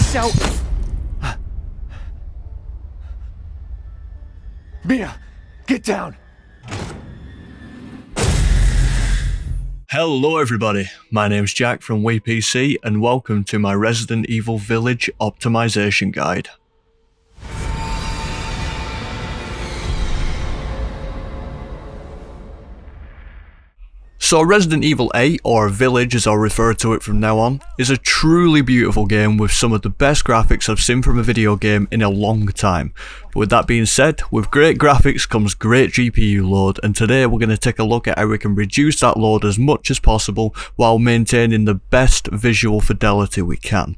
so... Mia, get down! Hello everybody, my name's Jack from 𝗲𝗄𝗃 and welcome to my Resident Evil Village optimization guide. So Resident Evil 8, or Village as I'll refer to it from now on, is a truly beautiful game with some of the best graphics I've seen from a video game in a long time. But with that being said, with great graphics comes great GPU load, and today we're going to take a look at how we can reduce that load as much as possible while maintaining the best visual fidelity we can.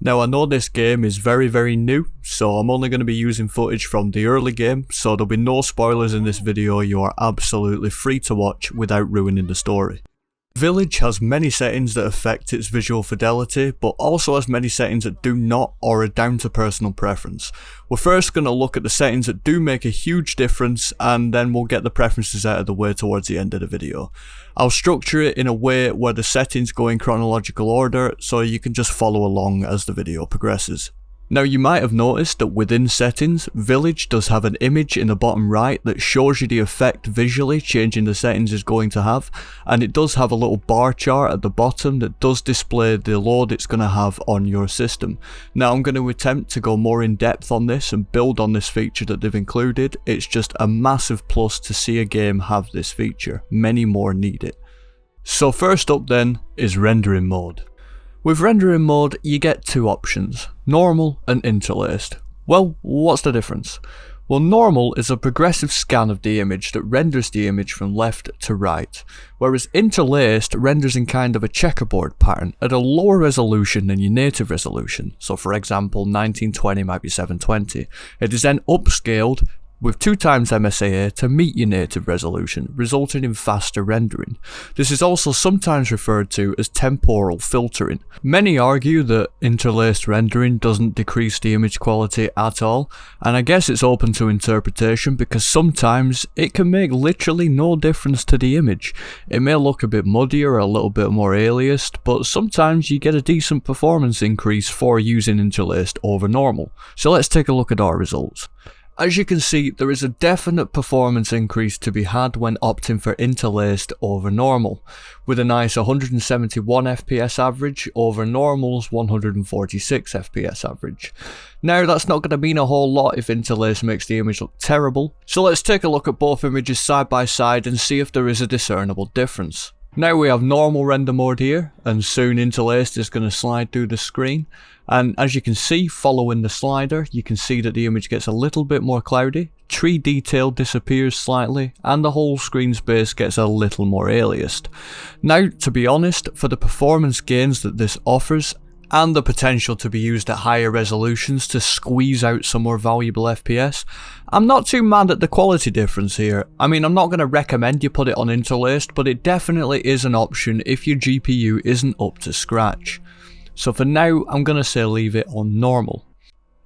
Now I know this game is very new, so I'm only going to be using footage from the early game, so there'll be no spoilers in this video. You are absolutely free to watch without ruining the story. Village has many settings that affect its visual fidelity, but also has many settings that do not or are down to personal preference. We're first going to look at the settings that do make a huge difference, and then we'll get the preferences out of the way towards the end of the video. I'll structure it in a way where the settings go in chronological order, so you can just follow along as the video progresses. Now you might have noticed that within settings, Village does have an image in the bottom right that shows you the effect visually changing the settings is going to have, and it does have a little bar chart at the bottom that does display the load it's going to have on your system. Now I'm going to attempt to go more in depth on this and build on this feature that they've included. It's just a massive plus to see a game have this feature. Many more need it. So first up then is rendering mode. With rendering mode, you get two options, normal and interlaced. Well, what's the difference? Well, normal is a progressive scan of the image that renders the image from left to right, whereas interlaced renders in kind of a checkerboard pattern at a lower resolution than your native resolution. So for example, 1920 might be 720. It is then upscaled with 2 times MSAA to meet your native resolution, resulting in faster rendering. This is also sometimes referred to as temporal filtering. Many argue that interlaced rendering doesn't decrease the image quality at all, and I guess it's open to interpretation because sometimes it can make literally no difference to the image. It may look a bit muddier or a little bit more aliased, but sometimes you get a decent performance increase for using interlaced over normal. So let's take a look at our results. As you can see, there is a definite performance increase to be had when opting for interlaced over normal, with a nice 171 FPS average over normal's 146 FPS average. Now that's not going to mean a whole lot if interlaced makes the image look terrible, so let's take a look at both images side by side and see if there is a discernible difference. Now we have normal render mode here, and soon interlaced is going to slide through the screen, and as you can see, following the slider, you can see that the image gets a little bit more cloudy, tree detail disappears slightly, and the whole screen space gets a little more aliased. Now, to be honest, for the performance gains that this offers, and the potential to be used at higher resolutions to squeeze out some more valuable FPS, I'm not too mad at the quality difference here. I mean, I'm not going to recommend you put it on interlaced, but it definitely is an option if your GPU isn't up to scratch. So for now, I'm going to say leave it on normal.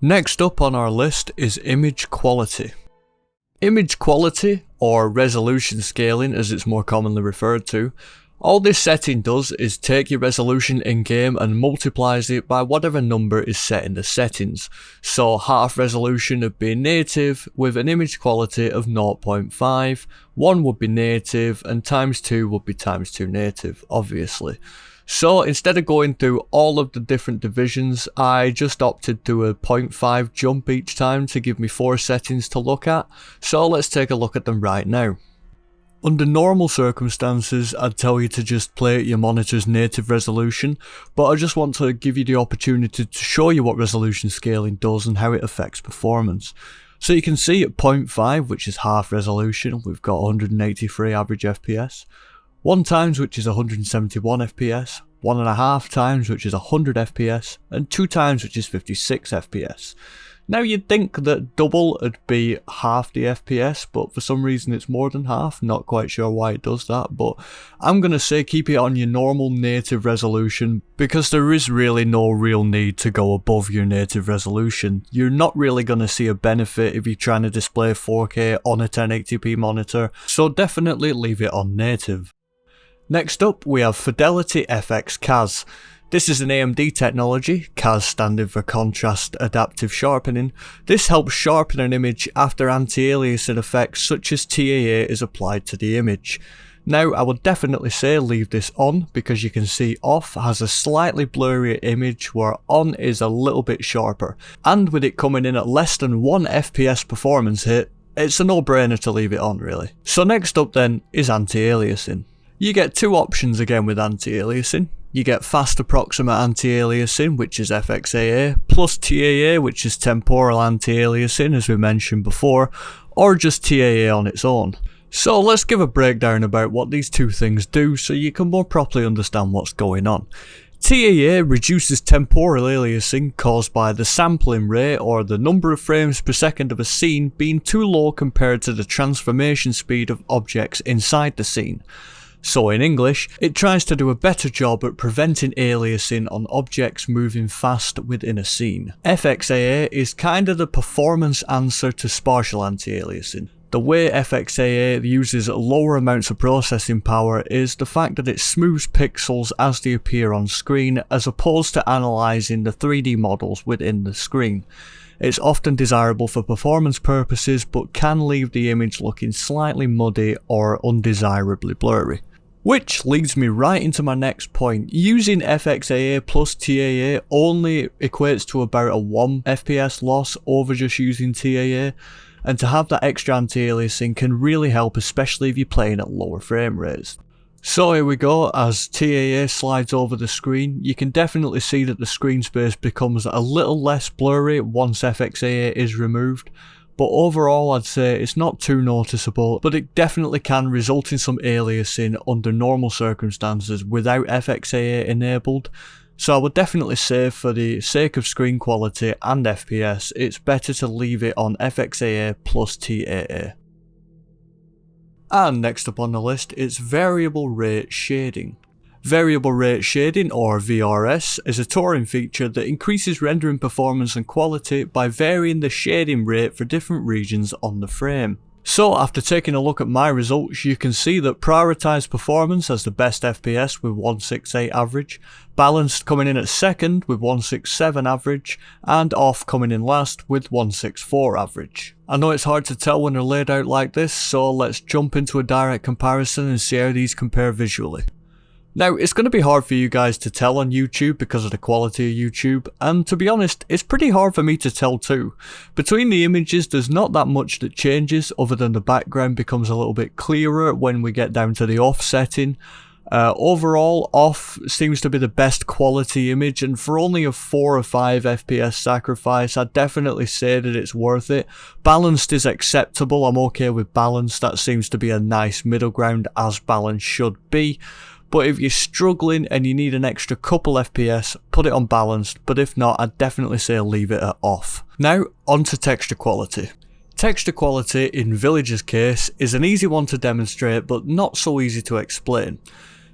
Next up on our list is image quality. Image quality, or resolution scaling as it's more commonly referred to, all this setting does is take your resolution in game and multiplies it by whatever number is set in the settings. So half resolution would be native with an image quality of 0.5, 1 would be native, and times 2 would be times 2 native, obviously. So instead of going through all of the different divisions, I just opted to a 0.5 jump each time to give me 4 settings to look at. So let's take a look at them right now. Under normal circumstances, I'd tell you to just play at your monitor's native resolution, but I just want to give you the opportunity to show you what resolution scaling does and how it affects performance. So you can see at 0.5, which is half resolution, we've got 183 average FPS, 1 times which is 171 FPS, 1.5 times which is 100 FPS, and 2 times which is 56 FPS. Now you'd think that double would be half the FPS, but for some reason it's more than half, not quite sure why it does that, but I'm going to say keep it on your normal native resolution because there is really no real need to go above your native resolution. You're not really going to see a benefit if you're trying to display 4K on a 1080p monitor, so definitely leave it on native. Next up we have FidelityFX CAS 𝗀𝗍. This is an AMD technology, CAS standing for Contrast Adaptive Sharpening. This helps sharpen an image after anti-aliasing effects such as 𝗙𝗃 is applied to the image. Now, I would definitely say leave this on because you can see off has a slightly blurrier image where on is a little bit sharper. And with it coming in at less than 1 FPS performance hit, it's a no-brainer to leave it on really. So next up then is anti-aliasing. You get two options again with anti-aliasing. You get fast approximate anti-aliasing, which is FXAA, plus 𝗙𝗃, which is temporal anti-aliasing as we mentioned before, or just 𝗙𝗃 on its own. So let's give a breakdown about what these two things do so you can more properly understand what's going on. 𝗙𝗃 reduces temporal aliasing caused by the sampling rate or the number of frames per second of a scene being too low compared to the transformation speed of objects inside the scene. So in English, it tries to do a better job at preventing aliasing on objects moving fast within a scene. FXAA is kind of the performance answer to spatial anti-aliasing. The way FXAA uses lower amounts of processing power is the fact that it smooths pixels as they appear on screen as opposed to analysing the 3D models within the screen. It's often desirable for performance purposes but can leave the image looking slightly muddy or undesirably blurry. Which leads me right into my next point. Using FXAA plus 𝗙𝗃 only equates to about a 1 FPS loss over just using 𝗙𝗃. And to have that extra anti-aliasing can really help, especially if you're playing at lower frame rates. So here we go, as 𝗙𝗃 slides over the screen, you can definitely see that the screen space becomes a little less blurry once FXAA is removed. But overall I'd say it's not too noticeable, but it definitely can result in some aliasing under normal circumstances without FXAA enabled. So I would definitely say for the sake of screen quality and FPS, it's better to leave it on FXAA plus 𝗙𝗃. And next up on the list is variable rate shading. Variable rate shading, or VRS, is a touring feature that increases rendering performance and quality by varying the shading rate for different regions on the frame. So after taking a look at my results, you can see that prioritised performance has the best FPS with 168 average, balanced coming in at second with 167 average, and off coming in last with 164 average. I know it's hard to tell when they're laid out like this, so let's jump into a direct comparison and see how these compare visually. Now, it's going to be hard for you guys to tell on YouTube because of the quality of YouTube, and to be honest, it's pretty hard for me to tell too. Between the images, there's not that much that changes other than the background becomes a little bit clearer when we get down to the off setting. Overall, off seems to be the best quality image, and for only a 4 or 5 FPS sacrifice, I'd definitely say that it's worth it. Balanced is acceptable, I'm okay with balanced, that seems to be a nice middle ground as balanced should be. But if you're struggling and you need an extra couple FPS, put it on balanced, but if not, I'd definitely say leave it at off. Now, on to texture quality. Texture quality in 𝗙𝗪𝗔's case is an easy one to demonstrate, but not so easy to explain.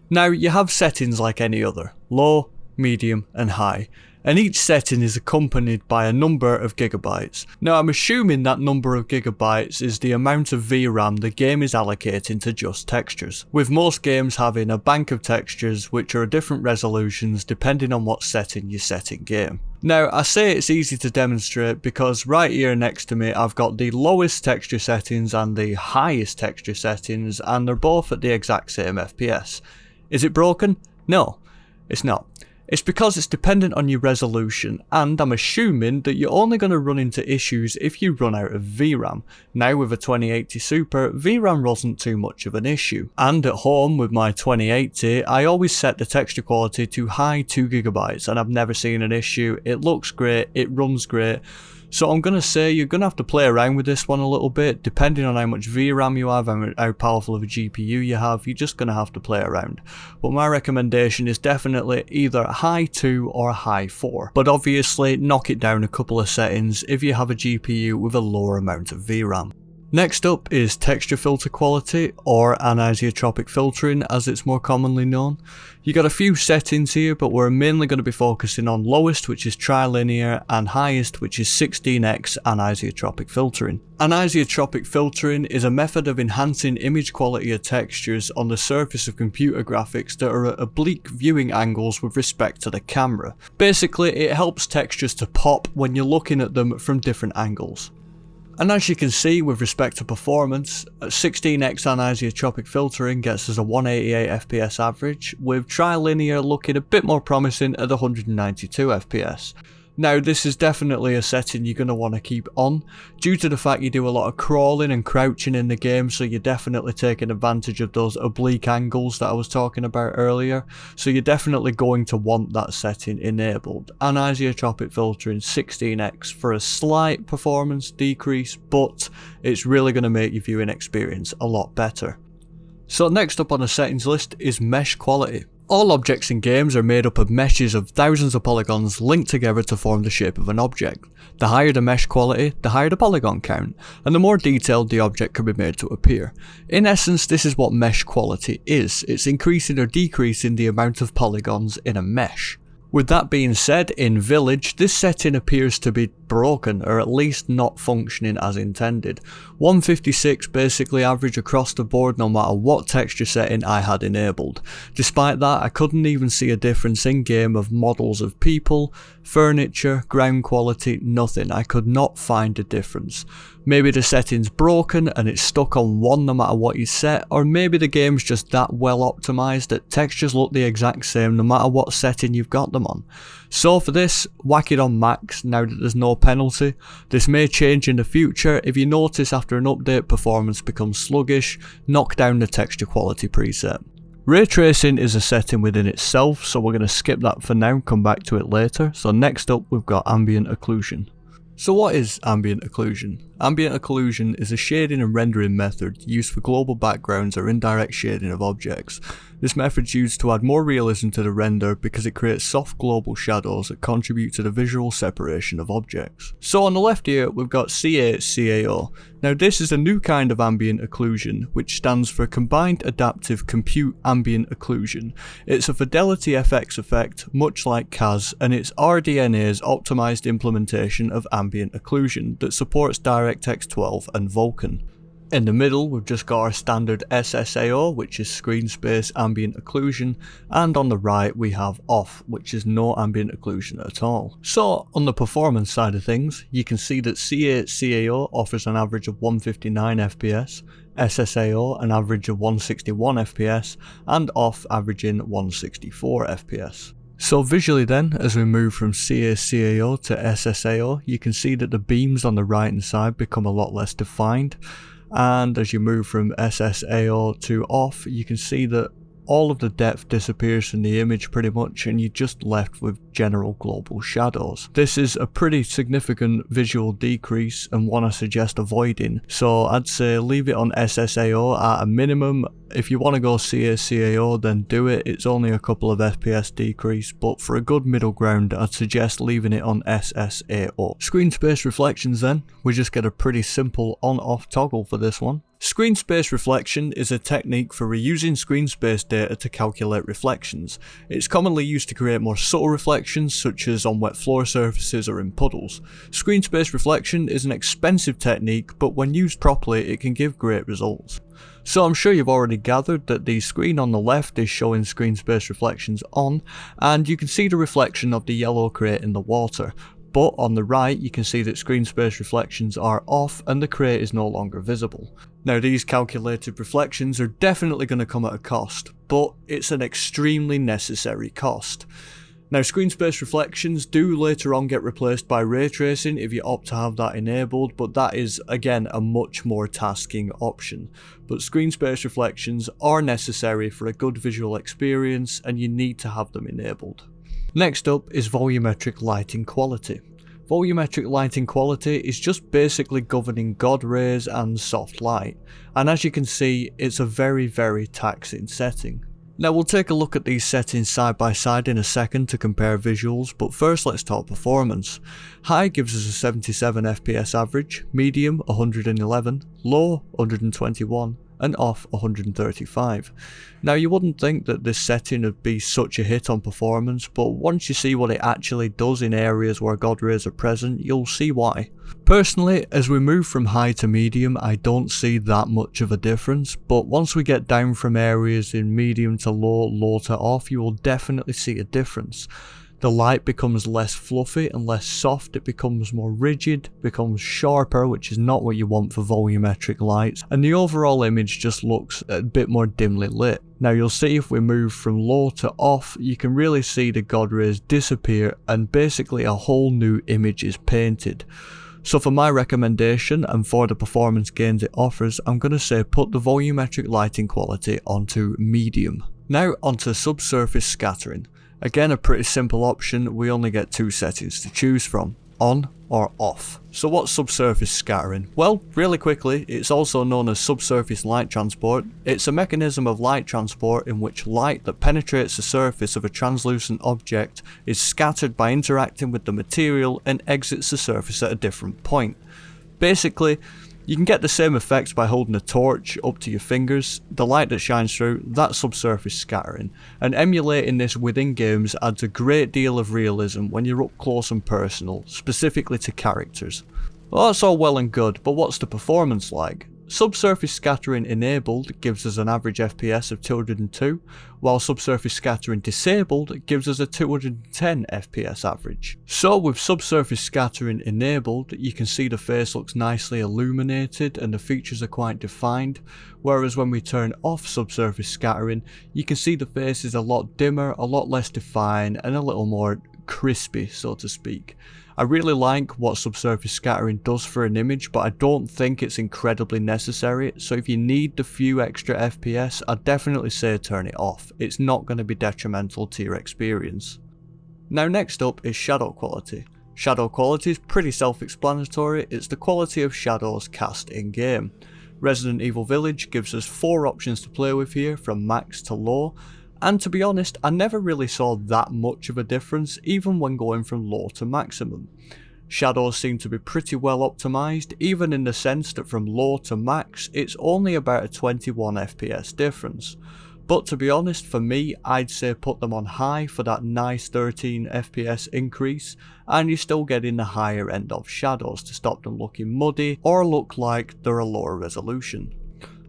Now, you have settings like any other, low, medium and high, and each setting is accompanied by a number of gigabytes. Now, I'm assuming that number of gigabytes is the amount of VRAM the game is allocating to just textures, with most games having a bank of textures which are different resolutions depending on what setting you set in game. Now, I say it's easy to demonstrate because right here next to me I've got the lowest texture settings and the highest texture settings, and they're both at the exact same FPS. Is it broken? No, it's not. It's because it's dependent on your resolution, and I'm assuming that you're only going to run into issues if you run out of VRAM. Now with a 2080 Super, VRAM wasn't too much of an issue. And at home with my 2080, I always set the texture quality to high 2GB and I've never seen an issue. It looks great, it runs great. So I'm going to say you're going to have to play around with this one a little bit, depending on how much VRAM you have and how powerful of a GPU you have, you're just going to have to play around. But my recommendation is definitely either high 2 or high 4. But obviously knock it down a couple of settings if you have a GPU with a lower amount of VRAM. Next up is texture filter quality, or anisotropic filtering as it's more commonly known. You got a few settings here, but we're mainly going to be focusing on lowest, which is trilinear, and highest, which is 16x anisotropic filtering. Anisotropic filtering is a method of enhancing image quality of textures on the surface of computer graphics that are at oblique viewing angles with respect to the camera. Basically, it helps textures to pop when you're looking at them from different angles. And as you can see with respect to performance, 16x anisotropic filtering gets us a 188 FPS average, with trilinear looking a bit more promising at 192 FPS. Now this is definitely a setting you're going to want to keep on, due to the fact you do a lot of crawling and crouching in the game, so you're definitely taking advantage of those oblique angles that I was talking about earlier, so you're definitely going to want that setting enabled. Anisotropic filtering 16x for a slight performance decrease, but it's really going to make your viewing experience a lot better. So next up on the settings list is mesh quality. All objects in games are made up of meshes of thousands of polygons linked together to form the shape of an object. The higher the mesh quality, the higher the polygon count, and the more detailed the object can be made to appear. In essence, this is what mesh quality is. It's increasing or decreasing the amount of polygons in a mesh. With that being said, in Village, this setting appears to be broken, or at least not functioning as intended. 156 basically average across the board no matter what texture setting I had enabled. Despite that, I couldn't even see a difference in game of models of people, furniture, ground quality, nothing. I could not find a difference. Maybe the setting's broken and it's stuck on 1 no matter what you set, or maybe the game's just that well optimized that textures look the exact same no matter what setting you've got them on. So for this, whack it on max now that there's no penalty. This may change in the future. If you notice after an update performance becomes sluggish, knock down the texture quality preset. Ray tracing is a setting within itself, so we're going to skip that for now and come back to it later. So next up we've got Ambient Occlusion. So what is Ambient Occlusion? Ambient Occlusion is a shading and rendering method used for global backgrounds or indirect shading of objects. This method is used to add more realism to the render because it creates soft global shadows that contribute to the visual separation of objects. So on the left here we've got 𝗀𝗫𝗁. Now this is a new kind of ambient occlusion which stands for Combined Adaptive Compute Ambient Occlusion. It's a FidelityFX effect much like CAS, and it's RDNA's optimized implementation of ambient occlusion that supports DirectX 12 and Vulkan. In the middle we've just got our standard SSAO, which is screen space ambient occlusion, and on the right we have off, which is no ambient occlusion at all. So on the performance side of things, you can see that 𝗀𝗫𝗁 offers an average of 159 FPS, SSAO an average of 161 FPS, and off averaging 164 FPS. So visually then, as we move from 𝗀𝗫𝗁 to SSAO, you can see that the beams on the right hand side become a lot less defined. And as you move from SSAO to off, you can see that all of the depth disappears from the image pretty much, and you're just left with general global shadows. This is a pretty significant visual decrease and one I suggest avoiding, so I'd say leave it on SSAO at a minimum. If you want to go 𝗀𝗫𝗁 then do it, it's only a couple of FPS decrease, but for a good middle ground I'd suggest leaving it on SSAO. Screen space reflections then, we just get a pretty simple on-off toggle for this one. Screen space reflection is a technique for reusing screen space data to calculate reflections. It's commonly used to create more subtle reflections such as on wet floor surfaces or in puddles. Screen space reflection is an expensive technique, but when used properly it can give great results. So I'm sure you've already gathered that the screen on the left is showing screen space reflections on, and you can see the reflection of the yellow crate in the water. But on the right you can see that screen space reflections are off and the crate is no longer visible. Now these calculated reflections are definitely going to come at a cost, but it's an extremely necessary cost. Now screen space reflections do later on get replaced by ray tracing if you opt to have that enabled, but that is again a much more tasking option. But screen space reflections are necessary for a good visual experience and you need to have them enabled. Next up is volumetric lighting quality. Volumetric lighting quality is just basically governing God rays and soft light, and as you can see it's a very taxing setting. Now we'll take a look at these settings side by side in a second to compare visuals, but first let's talk performance. High gives us a 77 FPS average, medium 111, low 121, and off 135. Now you wouldn't think that this setting would be such a hit on performance, but once you see what it actually does in areas where God rays are present, you'll see why. Personally, as we move from high to medium, I don't see that much of a difference, but once we get down from areas in medium to low, low to off, you will definitely see a difference. The light becomes less fluffy and less soft, it becomes more rigid, becomes sharper, which is not what you want for volumetric lights, and the overall image just looks a bit more dimly lit. Now you'll see if we move from low to off, you can really see the God rays disappear and basically a whole new image is painted. So for my recommendation and for the performance gains it offers, I'm going to say put the volumetric lighting quality onto medium. Now onto subsurface scattering. Again, a pretty simple option, we only get two settings to choose from, on or off. So what's subsurface scattering? Well, really quickly, it's also known as subsurface light transport. It's a mechanism of light transport in which light that penetrates the surface of a translucent object is scattered by interacting with the material and exits the surface at a different point. Basically, you can get the same effects by holding a torch up to your fingers. The light that shines through, that's subsurface scattering, and emulating this within games adds a great deal of realism when you're up close and personal, specifically to characters. Well, that's all well and good, but what's the performance like? Subsurface scattering enabled gives us an average FPS of 202, while subsurface scattering disabled gives us a 210 FPS average. So with subsurface scattering enabled, you can see the face looks nicely illuminated and the features are quite defined, whereas when we turn off subsurface scattering, you can see the face is a lot dimmer, a lot less defined, and a little more crispy, so to speak. I really like what subsurface scattering does for an image, but I don't think it's incredibly necessary, so if you need the few extra FPS, I'd definitely say turn it off. It's not going to be detrimental to your experience. Now next up is shadow quality. Shadow quality is pretty self-explanatory, it's the quality of shadows cast in-game. Resident Evil Village gives us 4 options to play with here, from max to low, and to be honest, I never really saw that much of a difference even when going from low to maximum. Shadows seem to be pretty well optimized, even in the sense that from low to max, it's only about a 21 FPS difference. But to be honest, for me, I'd say put them on high for that nice 13 FPS increase, and you're still getting the higher end of shadows to stop them looking muddy or look like they're a lower resolution.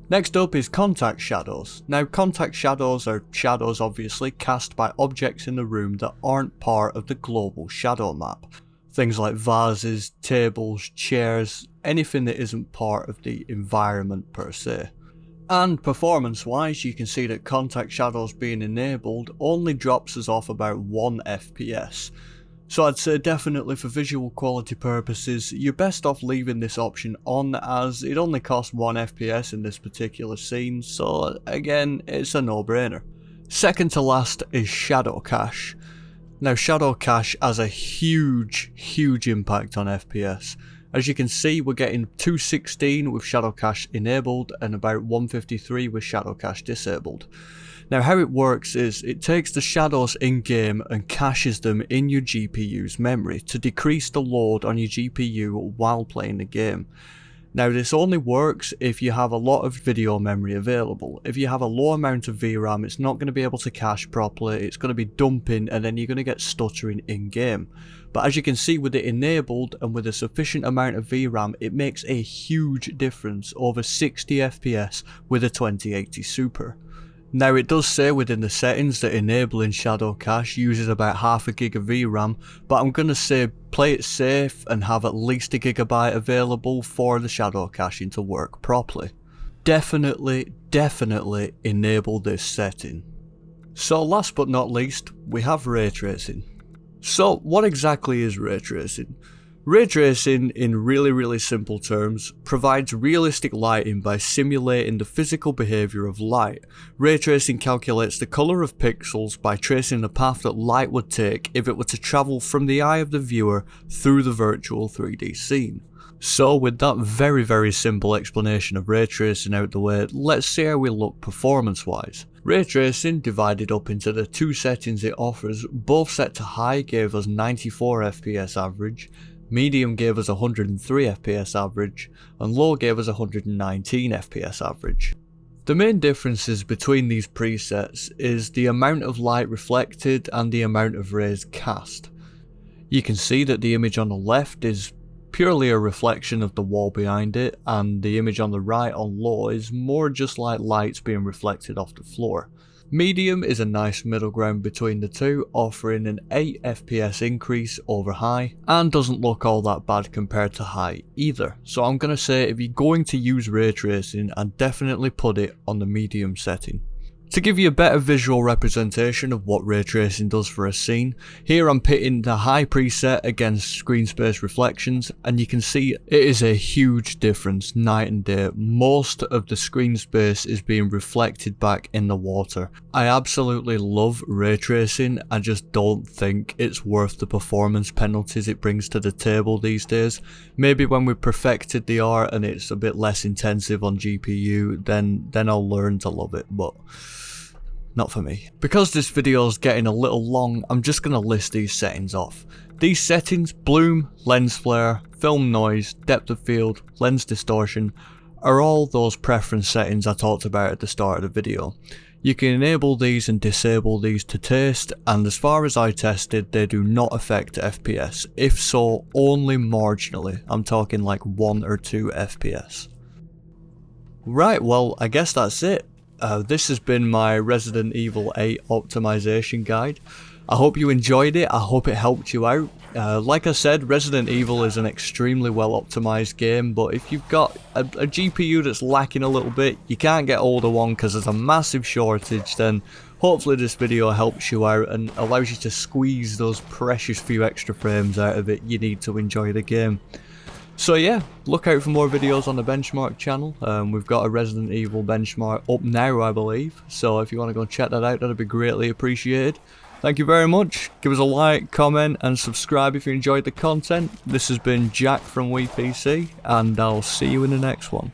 Next up is contact shadows. Now contact shadows are shadows obviously cast by objects in the room that aren't part of the global shadow map. Things like vases, tables, chairs, anything that isn't part of the environment per se. And performance wise, you can see that contact shadows being enabled only drops us off about 1 FPS. So I'd say definitely for visual quality purposes, you're best off leaving this option on, as it only costs 1 FPS in this particular scene, so again, it's a no-brainer. Second to last is shadowcash. Now shadowcash has a huge impact on FPS. As you can see, we're getting 216 with shadowcash enabled and about 153 with shadowcash disabled. Now how it works is, it takes the shadows in-game and caches them in your GPU's memory to decrease the load on your GPU while playing the game. Now this only works if you have a lot of video memory available. If you have a low amount of VRAM, it's not going to be able to cache properly, it's going to be dumping, and then you're going to get stuttering in-game. But as you can see, with it enabled and with a sufficient amount of VRAM, it makes a huge difference, over 60 FPS with a 2080 Super. Now it does say within the settings that enabling shadow cache uses about half a gig of VRAM, but I'm going to say play it safe and have at least a gigabyte available for the shadow caching to work properly. Definitely enable this setting. So last but not least, we have ray tracing. So what exactly is ray tracing? Ray tracing, in really simple terms, provides realistic lighting by simulating the physical behaviour of light. Ray tracing calculates the colour of pixels by tracing the path that light would take if it were to travel from the eye of the viewer through the virtual 3D scene. So with that very simple explanation of ray tracing out the way, let's see how we look performance wise. Ray tracing, divided up into the two settings it offers, both set to high gave us 94 FPS average, medium gave us 103 FPS average, and low gave us 119 FPS average. The main differences between these presets is the amount of light reflected and the amount of rays cast. You can see that the image on the left is purely a reflection of the wall behind it, and the image on the right on low is more just like lights being reflected off the floor. Medium is a nice middle ground between the two, offering an 8 FPS increase over high, and doesn't look all that bad compared to high either. So I'm going to say if you're going to use ray tracing, I'd definitely put it on the medium setting. To give you a better visual representation of what ray tracing does for a scene, here I'm pitting the high preset against screen space reflections, and you can see it is a huge difference night and day. Most of the screen space is being reflected back in the water. I absolutely love ray tracing, I just don't think it's worth the performance penalties it brings to the table these days. Maybe when we've perfected the art and it's a bit less intensive on GPU, then I'll learn to love it, but not for me. Because this video is getting a little long, I'm just going to list these settings off. These settings, bloom, lens flare, film noise, depth of field, lens distortion, are all those preference settings I talked about at the start of the video. You can enable these and disable these to taste, and as far as I tested, they do not affect FPS. If so, only marginally. I'm talking like 1 or 2 FPS. Right, well, I guess that's it. This has been my Resident Evil 8 optimization guide. I hope you enjoyed it, I hope it helped you out. Like I said, Resident Evil is an extremely well optimized game, but if you've got a GPU that's lacking a little bit, you can't get hold of one because there's a massive shortage, then hopefully this video helps you out and allows you to squeeze those precious few extra frames out of it you need to enjoy the game. So yeah, look out for more videos on the Benchmark channel. We've got a Resident Evil benchmark up now, I believe, so if you want to go check that out, that'd be greatly appreciated. Thank you very much. Give us a like, comment and subscribe if you enjoyed the content. This has been Jack from 𝗀𝗄𝗃, and I'll see you in the next one.